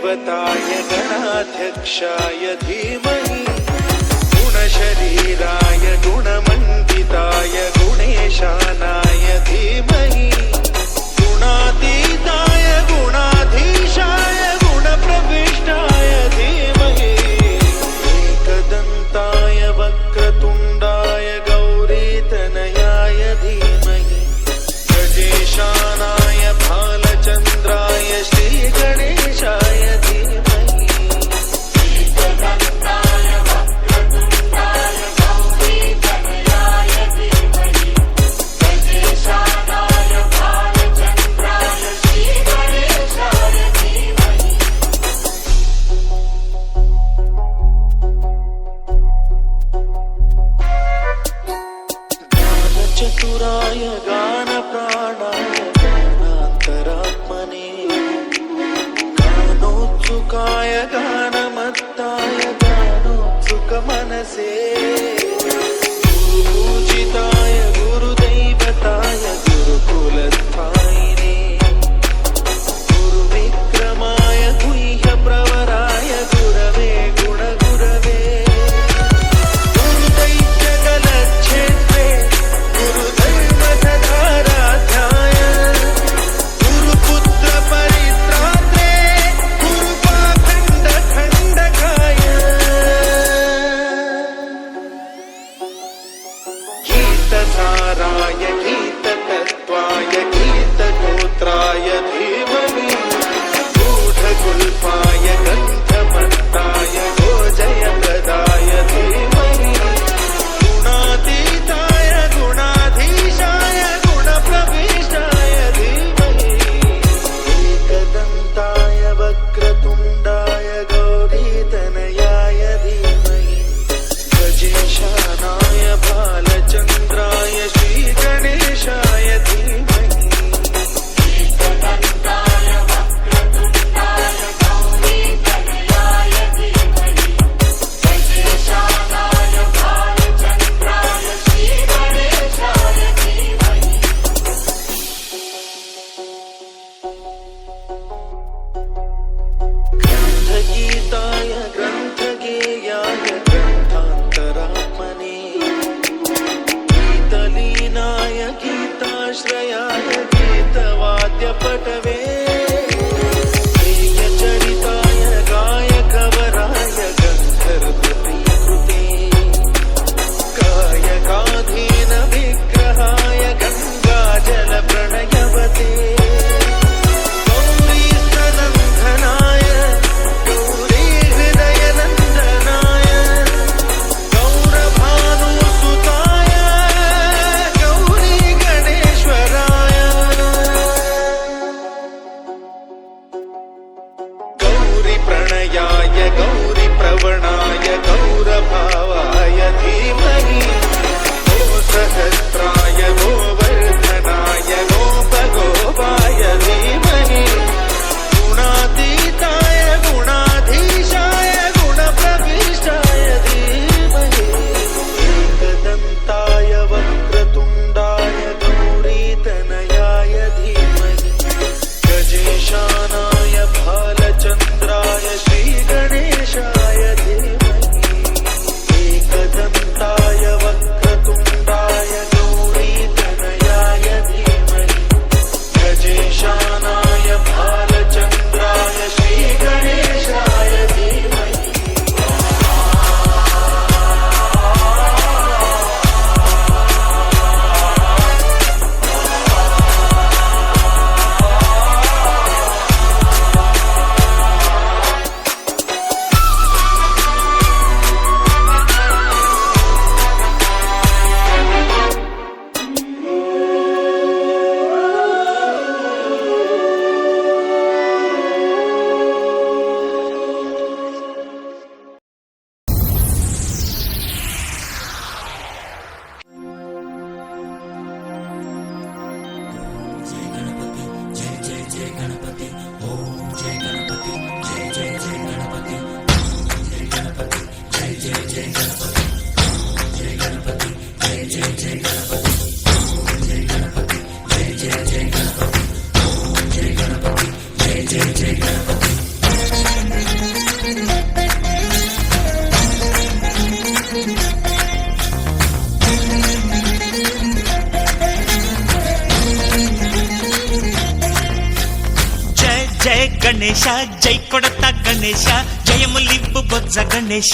गुरुदेवताय गणाध्यक्षाय धीमहि गुणशरीराय गुणमण्डिताय गुणेशानाय धीमहि गुणातीताय गुणाधीशाय गुणप्रविष्टाय धीमहि एकदन्ताय वक्रतुण्डाय गौरीतनयाय धीमहि गजेशानाय भालचन्द्राय श्रीगणेशाय धीमहि एकदन्ताय वक्रतुण्डाय गौरीतनयाय धीमहि गजेशानाय भालचन्द्राय श्रीगणेशाय धीमहि चतुराय गानप्राणाय गानान्तरात्मने गानोत्सुकाय गानमत्ताय गानोत्सुकमनसे गुरुपूजिताय गुरुदैवताय गुरुकुलस्थायिने गुरुविक्रमाय गुह्यप्रवराय गुरवे गुणगुरवे गुरुदैत्यकलक्षेत्रे गुरुधर्मसदाराध्याय गुरुपुत्रपरित्रात्रे गुरुपाखण्डखण्डकाय गीतसाराय गीततत्त्वाय गीतगोत्राय धीमहि गूढगुल्फाय गन्धमत्ताय गोजयप्रदाय धीमहि गुणातीताय गुणाधीशाय गुणप्रविष्टाय धीमहि एकदन्ताय वक्रतुण्डाय गौरीतनयाय धीमहि गजेशानाय भालचन्द्राय श्रीगणेशाय धीमहि एकदन्ताय वक्रतुण्डाय गौरीतनयाय धीमहि गजेशानाय भालचन्द्राय श्रीगणेशाय धीमहि ग्रन्थगीताय ग्रन्थगेयाय ग्रन्थान्तरात्मने गीतलीनाय गीताश्रयाय गीतवाद्यपटवे प्रियचरिताय गायकवराय गन्धर्वप्रियकृते कायकाधीन विग्रहाय गङ्गाजलप्रणयवते गौरीस्तनन्दनाय गौरीहृदयनन्दनाय गौरभानुसुताय गौरीगणेश्वराय गौरीप्रणयाय गौरीप्रवणाय गौरभावाय धीमहि गोसहस्राय गोवर्धनाय गोपगोपाय धीमहि गुणातीताय गुणाधीशाय गुणप्रविष्टाय धीमहि एकदन्ताय वक्रतुण्डाय गौरीतनयाय धीमहि गजेशानाय भालचन्द्राय श्रीगणेशाय धीमहि एकदन्ताय वक्रतुण्डाय गौरीतनयाय గణేశ జై కొడత గణేశ జయములివ్వు బొజ్జ గణేశ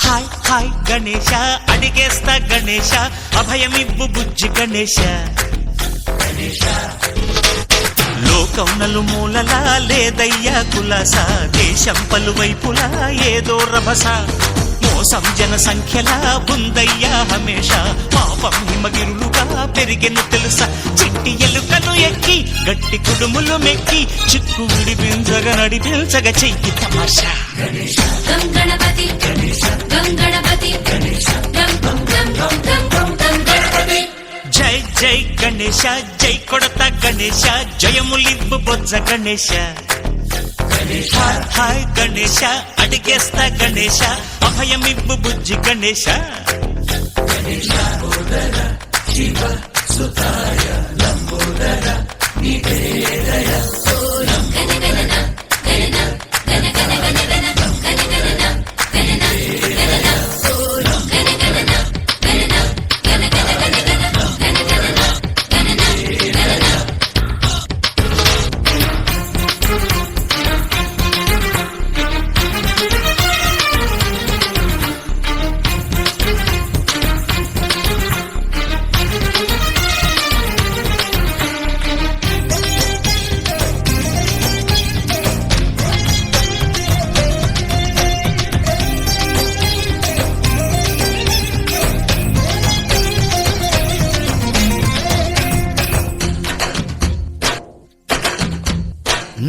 హాయ్ హాయ్ గణేశ అడిగేస్తా గణేశ అభయమివ్వు బుజ్జి గణేశ లోకం నలుమూలలా లేదయ్యా కులాస దేశం పలువైపులా ఏదో రభస మోసం జన సంఖ్యలా ఉందయ్యా హమేష పాపం హిమగిరులుగా పెరిగెను తెలుసా చిట్టి ఎలుకను ఎక్కి గట్టి కుడుములు మెక్కి చిక్కు విడిపించగా నడిపించగా చెయ్యి తమాషా గం గణపతి గం గణపతి గం గం గం గం గం గం గం గణపతి జై జై గణేశ జై కొడత గణేశ జయములివ్వు బొజ్జ గణేశ హాయ్ హాయ్ గణేశ అడిగేస్తా గణేశ అభయమివ్వు బుజ్జి గణేశ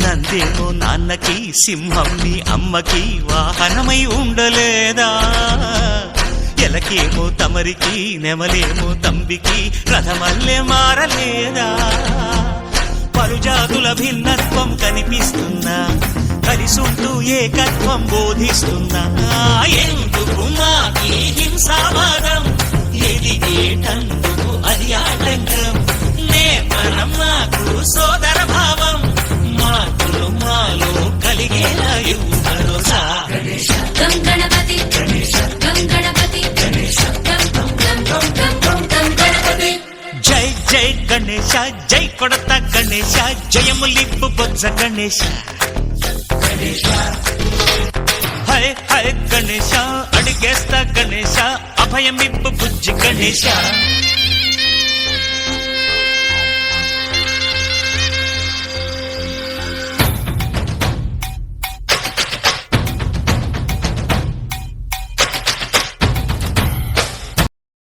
నందేమో నాన్నకి సింహం నీ అమ్మకి వాహనమై ఉండలేదా ఎలకేమో తమరికి నెమలేమో తంబికి రథమల్లే మారలేదా పలుజాతుల భిన్నత్వం కనిపిస్తున్నా కలిసుంటూ ఏకత్వం బోధిస్తున్నా ఎందుకు మాకి హింసావాదం ఎదిగేటందుకు అది ఆటంకం నేపనం మాకు సోదర భావం మాతులు మాలో కలిగేలా భరోసా గం గణపతి గం గణపతి గం గం గం గం గం గం గం గణపతి జై జై గణేశ జై కొడత గణేశ జయములివ్వు బొజ్జ గణేశ హై హై గణేశ అడిగేస్తా గణేశ అభయమివ్వు బుజ్జి గణేశ